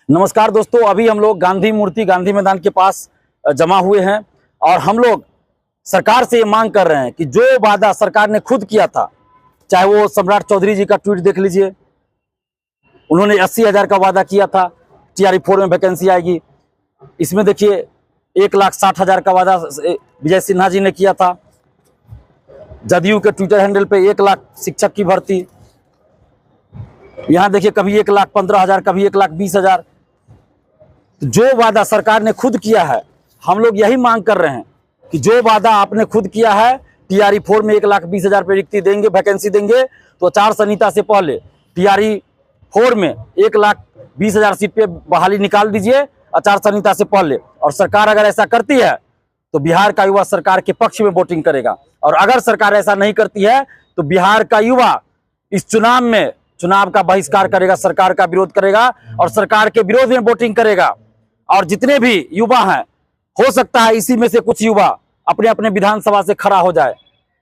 नमस्कार दोस्तों, अभी हम लोग गांधी मूर्ति गांधी मैदान के पास जमा हुए हैं और हम लोग सरकार से ये मांग कर रहे हैं कि जो वादा सरकार ने खुद किया था, चाहे वो सम्राट चौधरी जी का ट्वीट देख लीजिए, उन्होंने 80,000 का वादा किया था TRE4 में वैकेंसी आएगी। इसमें देखिए 1,60,000 का वादा विजय सिन्हा जी ने किया था। जदयू के ट्विटर हैंडल पे 1 लाख शिक्षक की भर्ती, यहाँ देखिए कभी 1,15,000, कभी 1,20,000। जो वादा सरकार ने खुद किया है, हम लोग यही मांग कर रहे हैं कि जो वादा आपने खुद किया है, TRE4 में 1,20,000 पे रिक्ति देंगे, वैकेंसी देंगे, तो आचार संहिता से पहले TRE4 में 1,20,000 सीट पे बहाली निकाल दीजिए आचार संहिता से पहले। और सरकार अगर ऐसा करती है तो बिहार का युवा सरकार के पक्ष में वोटिंग करेगा, और अगर सरकार ऐसा नहीं करती है तो बिहार का युवा इस चुनाव का बहिष्कार करेगा, सरकार का विरोध करेगा और सरकार के विरोध में वोटिंग करेगा। और जितने भी युवा हैं, हो सकता है इसी में से कुछ युवा अपने अपने विधानसभा से खड़ा हो जाए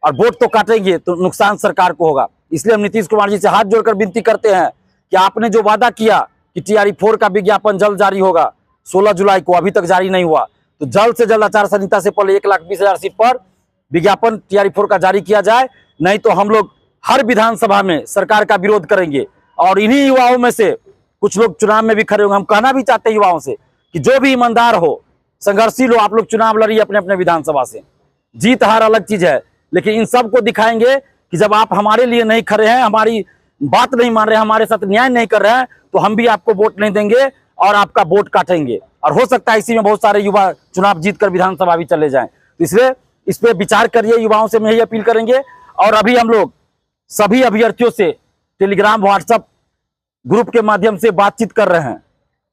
और वोट तो काटेंगे, तो नुकसान सरकार को होगा। इसलिए हम नीतीश कुमार जी से हाथ जोड़कर विनती करते हैं कि आपने जो वादा किया कि TRE4 का विज्ञापन जल्द जारी होगा, 16 जुलाई को, अभी तक जारी नहीं हुआ, तो जल्द से जल्द आचार संहिता से पहले 1,20,000 सीट पर विज्ञापन TRE4 का जारी किया जाए। नहीं तो हम लोग हर विधानसभा में सरकार का विरोध करेंगे और इन्हीं युवाओं में से कुछ लोग चुनाव में भी खड़े होंगे। हम कहना भी चाहते हैं युवाओं से कि जो भी ईमानदार हो, संघर्षशील हो, आप लोग चुनाव लड़िए अपने अपने विधानसभा से। जीत हार अलग चीज है, लेकिन इन सबको दिखाएंगे कि जब आप हमारे लिए नहीं खड़े हैं, हमारी बात नहीं मान रहे हैं, हमारे साथ न्याय नहीं कर रहे हैं, तो हम भी आपको वोट नहीं देंगे और आपका वोट काटेंगे। और हो सकता है इसी में बहुत सारे युवा चुनाव जीतकर विधानसभा भी चले जाएं। तो इसलिए इस पर विचार करिए, युवाओं से मैं यही अपील करेंगे। और अभी हम लोग सभी अभ्यर्थियों से टेलीग्राम व्हाट्सएप ग्रुप के माध्यम से बातचीत कर रहे हैं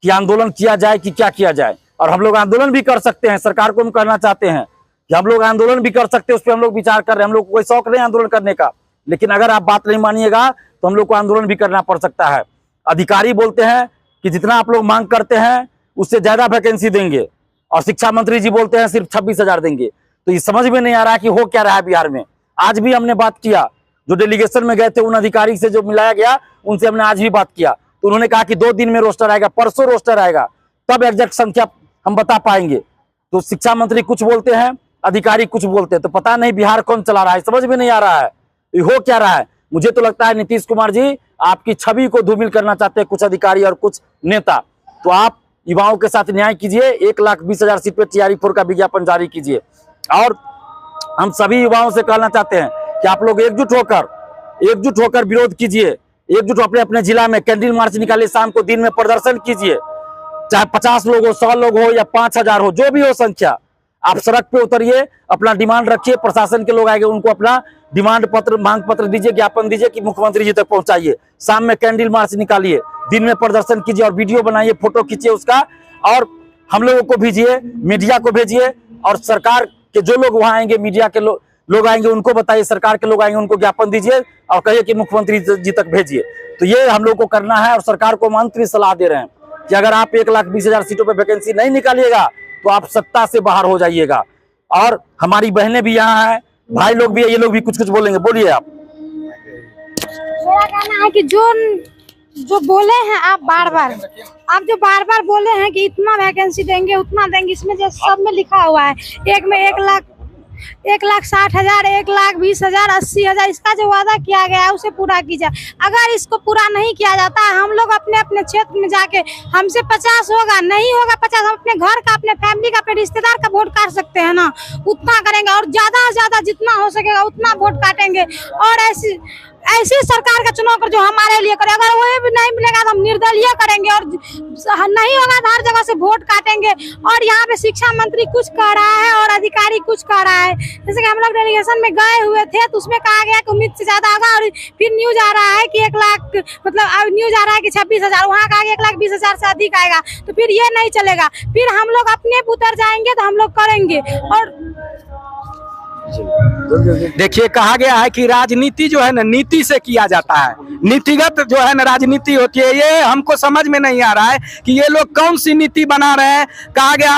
कि आंदोलन किया जाए कि क्या किया जाए। और हम लोग आंदोलन भी कर सकते हैं, सरकार को हम कहना चाहते हैं कि हम लोग आंदोलन भी कर सकते हैं, उस पर हम लोग विचार कर रहे हैं। हम लोग को कोई शौक नहीं आंदोलन करने का, लेकिन अगर आप बात नहीं मानिएगा तो हम लोग को आंदोलन भी करना पड़ सकता है। अधिकारी बोलते हैं कि जितना आप लोग मांग करते हैं उससे ज्यादा वैकेंसी देंगे, और शिक्षा मंत्री जी बोलते हैं सिर्फ 26,000 देंगे। तो ये समझ में नहीं आ रहा कि हो क्या रहा है बिहार में। आज भी हमने बात किया, जो डेलीगेशन में गए थे उन अधिकारी से जो मिलाया गया, उनसे हमने आज भी बात किया, तो उन्होंने कहा कि 2 दिन में रोस्टर आएगा, परसों रोस्टर आएगा, तब एग्जैक्ट संख्या हम बता पाएंगे। तो शिक्षा मंत्री कुछ बोलते हैं, अधिकारी कुछ बोलते हैं, तो पता नहीं बिहार कौन चला रहा है, समझ में नहीं आ रहा है ये हो क्या रहा है। मुझे तो लगता है नीतीश कुमार जी आपकी छवि को धूमिल करना चाहते हैं कुछ अधिकारी और कुछ नेता। तो आप युवाओं के साथ न्याय कीजिए, 1,20,000 सीट पे TRE4 का विज्ञापन जारी कीजिए। और हम सभी युवाओं से कहना चाहते हैं कि आप लोग एकजुट होकर विरोध कीजिए, एकजुट अपने अपने जिला में कैंडल मार्च निकालिए, शाम को दिन में प्रदर्शन कीजिए, चाहे 50 लोग हो, 100 लोग हो या 5,000 हो, जो भी हो संख्या, आप सड़क पे उतरिए, अपना डिमांड रखिए। प्रशासन के लोग आएंगे, उनको अपना डिमांड पत्र, मांग पत्र दीजिए, ज्ञापन दीजिए कि मुख्यमंत्री जी तक पहुंचाइए। शाम में कैंडल मार्च निकालिए, दिन में प्रदर्शन कीजिए और वीडियो बनाइए, फोटो खींचिए उसका, और हम लोगों को भेजिए, मीडिया को भेजिए। और सरकार के जो लोग वहां आएंगे, मीडिया के लोग आएंगे, उनको बताइए, सरकार के लोग आएंगे, उनको ज्ञापन दीजिए और कहिए कि मुख्यमंत्री जी तक भेजिए। तो ये हम लोग को करना है। और सरकार को हम अंतरिम सलाह दे रहे हैं कि अगर आप 1,20,000 सीटों पे वैकेंसी नहीं निकालिएगा तो आप सत्ता से बाहर हो जाइएगा। और हमारी बहनें भी यहाँ हैं, भाई लोग भी है, ये लोग भी कुछ कुछ बोलेंगे, बोलिए आप। मेरा कहना है कि जो बोले हैं आप बार बार बोले हैं कि इतना वैकेंसी देंगे, उतना देंगे, इसमें जो सब में लिखा हुआ है, एक में 1,60,000, 1,20,000, 80,000, इसका जो वादा किया गया है उसे पूरा कीजिए। अगर इसको पूरा नहीं किया जाता है, हम लोग अपने अपने क्षेत्र में जाके, हमसे 50 होगा, नहीं होगा 50, हम अपने घर का, अपने फैमिली का, अपने रिश्तेदार का वोट काट सकते हैं ना, उतना करेंगे। और ज्यादा से ज्यादा जितना हो सकेगा उतना वोट काटेंगे। और ऐसी सरकार का चुनाव कर जो हमारे लिए करे। अगर वो भी नहीं मिलेगा तो हम निर्दलीय करेंगे, और नहीं होगा तो हर जगह से वोट काटेंगे। और यहाँ पे शिक्षा मंत्री कुछ कह रहा है और अधिकारी कुछ कह रहा है। जैसे कि हम लोग डेलीगेशन में गए हुए थे तो उसमें कहा गया कि उम्मीद से ज्यादा होगा, और फिर न्यूज आ रहा है कि 1 लाख, मतलब न्यूज आ रहा है कि 26,000, वहाँ कहा 1,20,000 से अधिक आएगा। तो फिर ये नहीं चलेगा, फिर हम लोग अपने उतर जाएंगे तो हम लोग करेंगे। और देखिए, कहा गया है कि राजनीति जो है ना नीति से किया जाता है, नीतिगत जो है ना राजनीति होती है। ये हमको समझ में नहीं आ रहा है कि ये लोग कौन सी नीति बना रहे हैं। कहा गया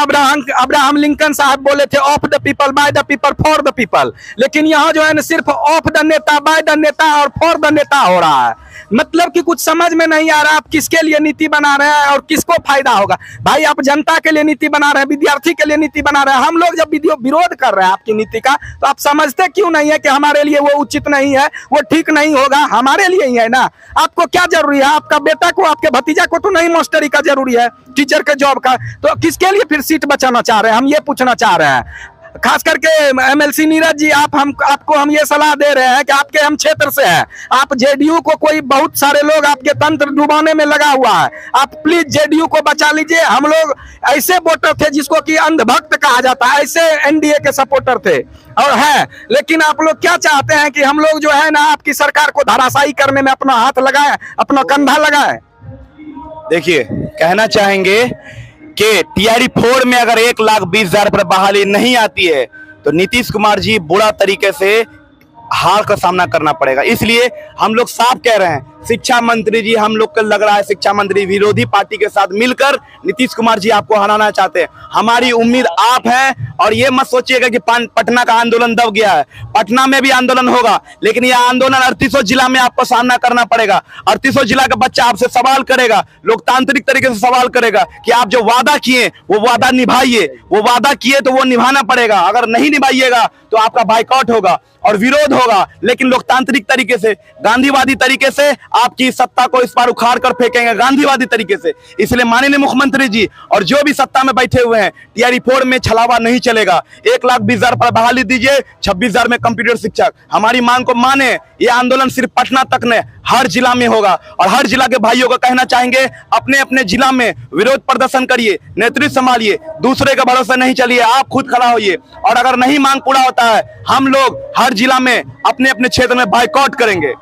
अब्राहम लिंकन साहब बोले थे of the people, by the people, for the people, लेकिन यहाँ जो है ना सिर्फ ऑफ द नेता, बाय द नेता और फॉर द नेता हो रहा है। मतलब कि कुछ समझ में नहीं आ रहा आप किसके लिए नीति बना रहे हैं और किसको फायदा होगा। भाई आप जनता के लिए नीति बना रहे हैं, विद्यार्थी के लिए नीति बना रहे हैं। हम लोग जब विरोध कर रहे हैं आपकी नीति का, तो आप समझते क्यों नहीं है कि हमारे लिए वो उचित नहीं है, वो ठीक नहीं होगा, हमारे लिए ही है ना। आपको क्या जरूरी है, आपका बेटा को, आपके भतीजा को तो नहीं मास्टरी का जरूरी है, टीचर के जॉब का, तो किसके लिए फिर सीट बचाना चाह रहे हैं, हम ये पूछना चाह रहे हैं। खास करके एमएलसी नीरज जी, आपको हम ये सलाह दे रहे हैं कि आपके हम क्षेत्र से हैं, आप जेडीयू को, कोई बहुत सारे लोग आपके तंत्र डुबाने में लगा हुआ है, आप प्लीज जेडीयू को बचा लीजिए। हम लोग ऐसे वोटर थे जिसको कि अंधभक्त कहा जाता है, ऐसे एनडीए के सपोर्टर थे और है, लेकिन आप लोग क्या चाहते हैं कि हम लोग जो है ना आपकी सरकार को धराशायी करने में अपना हाथ लगाएं, अपना कंधा लगाएं। देखिए, कहना चाहेंगे कि टीआरई 4 में अगर 1,20,000 पर बहाली नहीं आती है तो नीतीश कुमार जी बुरा तरीके से हार का सामना करना पड़ेगा। इसलिए हम लोग साफ कह रहे हैं, शिक्षा मंत्री जी, हम लोग को लग रहा है शिक्षा मंत्री विरोधी पार्टी के साथ मिलकर नीतीश कुमार जी आपको हराना चाहते हैं। हमारी उम्मीद आप हैं, और ये मत सोचिएगा कि पटना का आंदोलन दब गया है। पटना में भी आंदोलन होगा, लेकिन यह आंदोलन 38 जिला में आपको सामना करना पड़ेगा। 38 जिला का बच्चा आपसे सवाल करेगा, लोकतांत्रिक तरीके से सवाल करेगा कि आप जो वादा किए वो वादा निभाइए, वो वादा किए तो वो निभाना पड़ेगा। अगर नहीं निभाइएगा तो आपका बाइकआउट होगा और विरोध होगा, लेकिन लोकतांत्रिक तरीके से, गांधीवादी तरीके से आपकी सत्ता को इस बार उखाड़ कर फेंकेंगे, गांधीवादी तरीके से। इसलिए माननीय मुख्यमंत्री जी और जो भी सत्ता में बैठे हुए हैं, टीआरई 4 में छलावा नहीं चलेगा। 1,20,000 पर बहाली दीजिए, 26,000 में कंप्यूटर शिक्षक। हमारी मांग को माने, ये आंदोलन सिर्फ पटना तक ने, हर जिला में होगा। और हर जिला के भाइयों को कहना चाहेंगे, अपने अपने जिला में विरोध प्रदर्शन करिए, नेतृत्व संभालिए, दूसरे का भरोसा नहीं चलिए, आप खुद खड़ा होइए। और अगर नहीं मांग पूरा होता है, हम लोग हर जिला में अपने अपने क्षेत्र में बाइकआउट करेंगे।